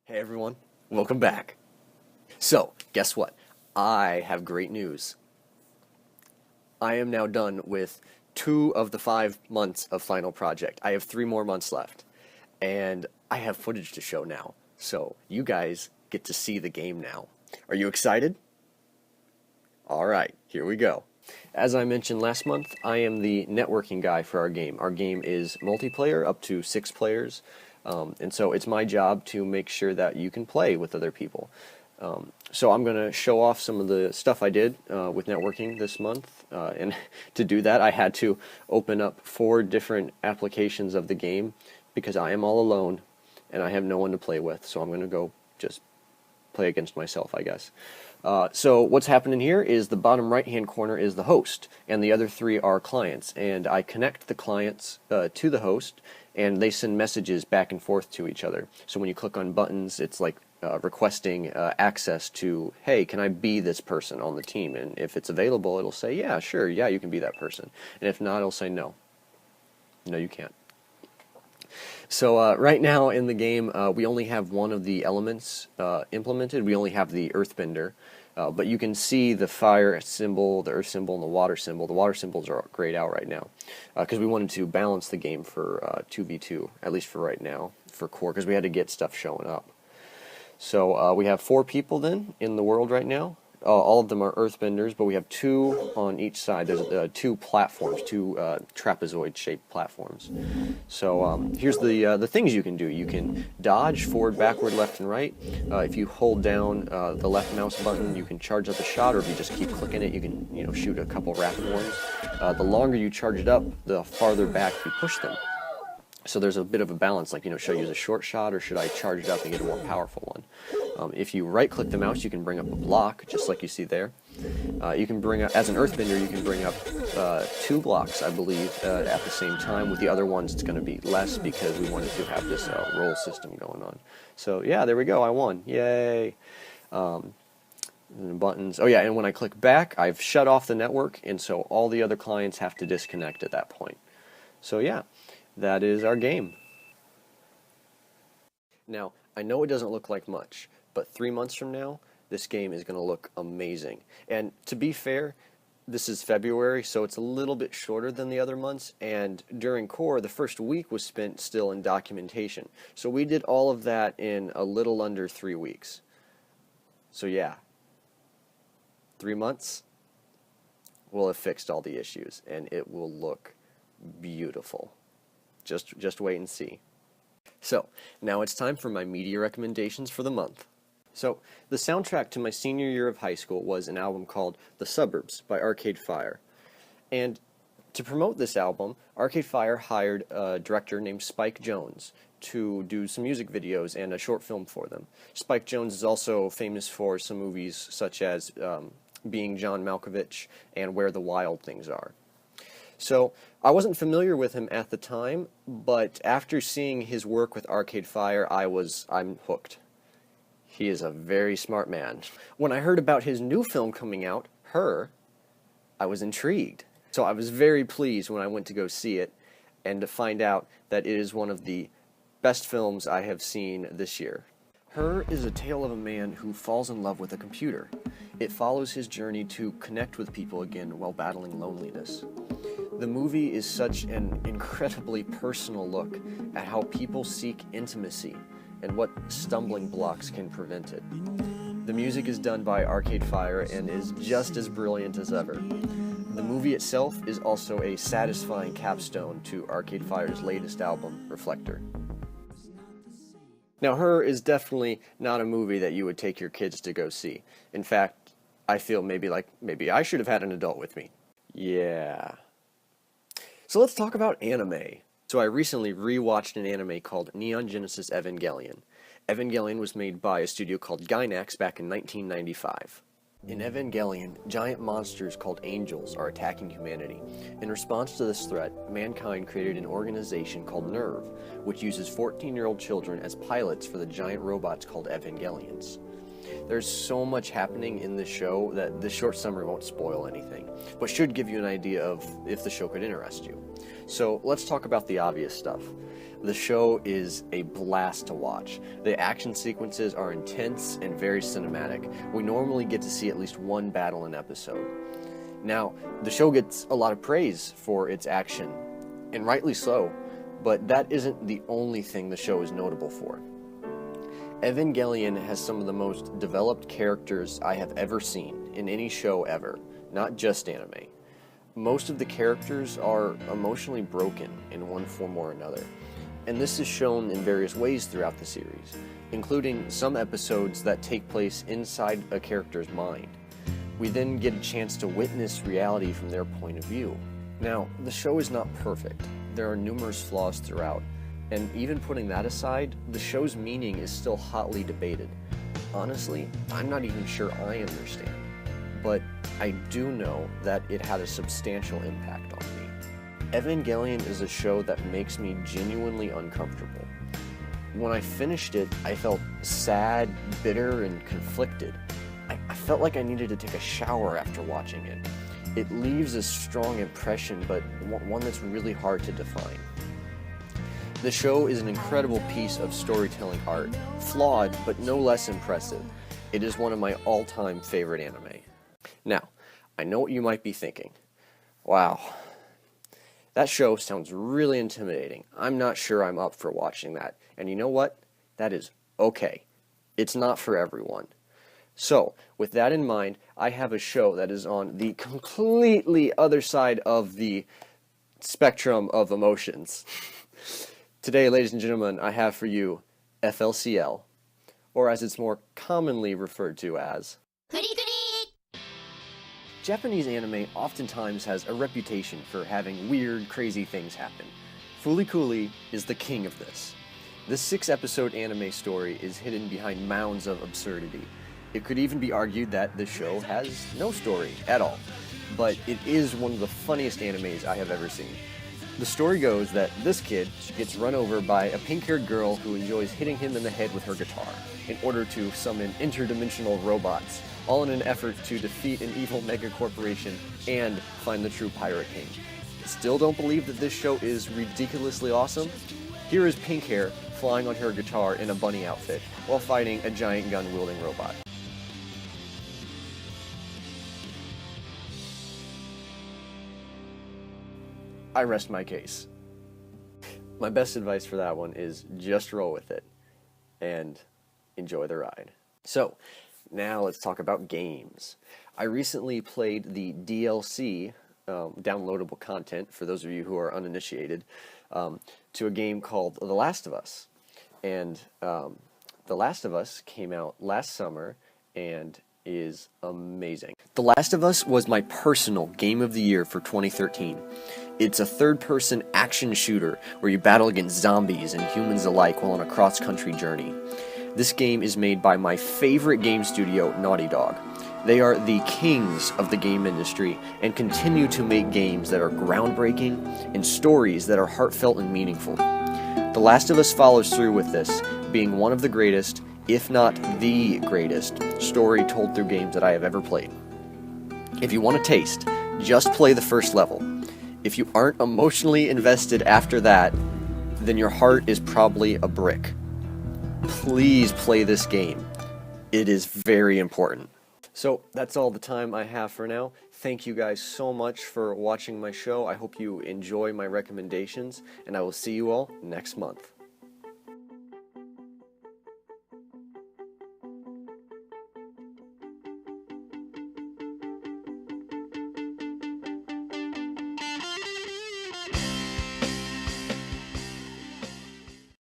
Hey everyone, welcome back. So, guess what? I have great news. I am now done with 2 of the 5 months of Final Project. I have 3 more months left, and I have footage to show now. So, you guys get to see the game now. Are you excited? Alright, here we go. As I mentioned last month, I am the networking guy for our game. Our game is multiplayer, up to 6 players, and so it's my job to make sure that you can play with other people. So I'm going to show off some of the stuff I did with networking this month, and to do that I had to open up 4 different applications of the game because I am all alone and I have no one to play with, so I'm going to go just play against myself, I guess. So what's happening here is the bottom right hand corner is the host, and the other 3 are clients, and I connect the clients to the host, and they send messages back and forth to each other. So when you click on buttons, it's like requesting access to, hey, can I be this person on the team? And if it's available, it'll say, yeah, sure, yeah, you can be that person. And if not, it'll say no. No, you can't. So right now in the game, we only have one of the elements implemented. We only have the earthbender, but you can see the fire symbol, the earth symbol, and the water symbol. The water symbols are grayed out right now because we wanted to balance the game for 2v2, at least for right now, for core, because we had to get stuff showing up. So we have 4 people then in the world right now. All of them are earthbenders, but we have 2 on each side. There's 2 platforms, 2 trapezoid-shaped platforms. So here's the things you can do. You can dodge forward, backward, left, and right. If you hold down the left mouse button, you can charge up a shot, or if you just keep clicking it, you can shoot a couple rapid ones. The longer you charge it up, the farther back you push them. So there's a bit of a balance, like, should I use a short shot or should I charge it up and get a more powerful one? If you right-click the mouse, you can bring up a block, just like you see there. You can bring up, as an earthbender, you can bring up 2 blocks, I believe, at the same time. With the other ones, it's going to be less because we wanted to have this roll system going on. So yeah, there we go, I won. Yay! And buttons. Oh yeah, and when I click back, I've shut off the network, and so all the other clients have to disconnect at that point. So yeah. That is our game. Now, I know it doesn't look like much, but 3 months from now, this game is going to look amazing. And to be fair, this is February, so it's a little bit shorter than the other months, and during core, the first week was spent still in documentation. So we did all of that in a little under 3 weeks. So yeah, 3 months, we'll have fixed all the issues, and it will look beautiful. Just wait and see. So, now it's time for my media recommendations for the month. So, the soundtrack to my senior year of high school was an album called The Suburbs by Arcade Fire. And to promote this album, Arcade Fire hired a director named Spike Jonze to do some music videos and a short film for them. Spike Jonze is also famous for some movies such as Being John Malkovich and Where the Wild Things Are. So, I wasn't familiar with him at the time, but after seeing his work with Arcade Fire, I'm hooked. He is a very smart man. When I heard about his new film coming out, Her, I was intrigued. So I was very pleased when I went to go see it, and to find out that it is one of the best films I have seen this year. Her is a tale of a man who falls in love with a computer. It follows his journey to connect with people again while battling loneliness. The movie is such an incredibly personal look at how people seek intimacy and what stumbling blocks can prevent it. The music is done by Arcade Fire and is just as brilliant as ever. The movie itself is also a satisfying capstone to Arcade Fire's latest album, Reflector. Now, Her is definitely not a movie that you would take your kids to go see. In fact, I feel maybe I should have had an adult with me. Yeah. So let's talk about anime. So I recently rewatched an anime called Neon Genesis Evangelion. Evangelion was made by a studio called Gainax back in 1995. In Evangelion, giant monsters called angels are attacking humanity. In response to this threat, mankind created an organization called NERV, which uses 14-year-old children as pilots for the giant robots called Evangelions. There's so much happening in the show that this short summary won't spoil anything, but should give you an idea of if the show could interest you. So let's talk about the obvious stuff. The show is a blast to watch. The action sequences are intense and very cinematic. We normally get to see at least one battle an episode. Now, the show gets a lot of praise for its action, and rightly so, but that isn't the only thing the show is notable for. Evangelion has some of the most developed characters I have ever seen in any show ever, not just anime. Most of the characters are emotionally broken in one form or another, and this is shown in various ways throughout the series, including some episodes that take place inside a character's mind. We then get a chance to witness reality from their point of view. Now, the show is not perfect. There are numerous flaws throughout, and even putting that aside, the show's meaning is still hotly debated. Honestly, I'm not even sure I understand, but I do know that it had a substantial impact on me. Evangelion is a show that makes me genuinely uncomfortable. When I finished it, I felt sad, bitter, and conflicted. I felt like I needed to take a shower after watching it. It leaves a strong impression, but one that's really hard to define. The show is an incredible piece of storytelling art, flawed but no less impressive. It is one of my all-time favorite anime. Now, I know what you might be thinking. Wow, that show sounds really intimidating. I'm not sure I'm up for watching that. And you know what? That is okay. It's not for everyone. So, with that in mind, I have a show that is on the completely other side of the spectrum of emotions. Today, ladies and gentlemen, I have for you FLCL, or as it's more commonly referred to as... Japanese anime oftentimes has a reputation for having weird, crazy things happen. Fooly Cooly is the king of this. This 6-episode anime story is hidden behind mounds of absurdity. It could even be argued that the show has no story at all, but it is one of the funniest animes I have ever seen. The story goes that this kid gets run over by a pink-haired girl who enjoys hitting him in the head with her guitar in order to summon interdimensional robots, all in an effort to defeat an evil mega corporation and find the true Pirate King. Still don't believe that this show is ridiculously awesome? Here is Pink Hair flying on her guitar in a bunny outfit while fighting a giant gun-wielding robot. I rest my case. My best advice for that one is just roll with it and enjoy the ride. So, now let's talk about games. I recently played the DLC, downloadable content, for those of you who are uninitiated, to a game called The Last of Us. And The Last of Us came out last summer and is amazing. The Last of Us was my personal game of the year for 2013. It's a third-person action shooter where you battle against zombies and humans alike while on a cross-country journey. This game is made by my favorite game studio, Naughty Dog. They are the kings of the game industry and continue to make games that are groundbreaking and stories that are heartfelt and meaningful. The Last of Us follows through with this, being one of the greatest, if not the greatest, story told through games that I have ever played. If you want a taste, just play the first level. If you aren't emotionally invested after that, then your heart is probably a brick. Please play this game. It is very important. So that's all the time I have for now. Thank you guys so much for watching my show. I hope you enjoy my recommendations, and I will see you all next month.